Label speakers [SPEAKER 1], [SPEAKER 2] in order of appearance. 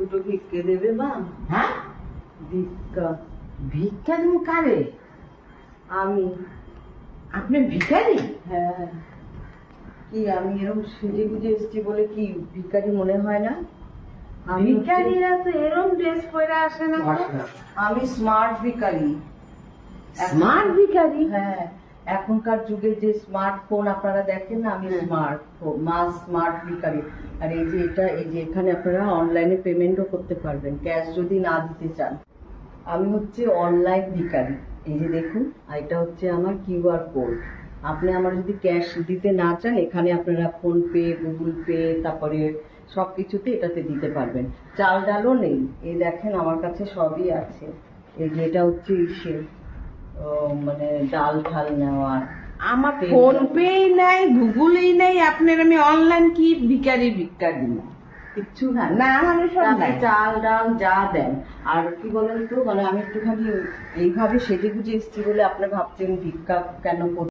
[SPEAKER 1] দুটো ভিক্ষে দেবে মা?
[SPEAKER 2] হ্যাঁ,
[SPEAKER 1] ভিক্ষা।
[SPEAKER 2] ভিক্ষা তুমি কারে?
[SPEAKER 1] আমি।
[SPEAKER 2] আপনি ভিখারি?
[SPEAKER 1] হ্যাঁ। কি আমি এরকম সেজে গুজে এসেছি বলে কি ভিখারি মনে হয় না? আমি
[SPEAKER 2] ভিখারিরা তো এরম ড্রেস পরে আসে না তো।
[SPEAKER 1] আমি স্মার্ট ভিখারি।
[SPEAKER 2] স্মার্ট ভিখারি?
[SPEAKER 1] হ্যাঁ, এখনকার যুগে যে স্মার্টফোন আপনারা দেখেন না, আমি স্মার্ট ভিখারি। আর এই যে এটা, এই যে এখানে আপনারা অনলাইনে পেমেন্টও করতে পারবেন ক্যাশ যদি না দিতে চান। আমি হচ্ছে অনলাইন ভিখারি। এই যে দেখুন, আর এটা হচ্ছে আমার কিউআর কোড। আপনি আমার যদি ক্যাশ দিতে না চান, এখানে আপনারা ফোনপে, গুগল পে, তারপরে সবকিছুতে এটাতে দিতে পারবেন। চাল ডালও নেই, এই দেখেন আমার কাছে সবই আছে। এই যে এটা হচ্ছে মানে ডাল ঠাল নেওয়ার।
[SPEAKER 2] আমার ফোন পে নাই, গুগলই নাই, আপনার আমি অনলাইন কি ভিখারি ভিক্ষা দিব?
[SPEAKER 1] কিচ্ছু না।
[SPEAKER 2] না, আমার সব
[SPEAKER 1] আপনি
[SPEAKER 2] নাই।
[SPEAKER 1] চাল ডাল যা দেন। আর কি বলেন তো, মানে আমি একটুখানি এইভাবে সেজে গুজে এসেছি বলে আপনি ভাবছেন ভিক্ষা কেন করছি।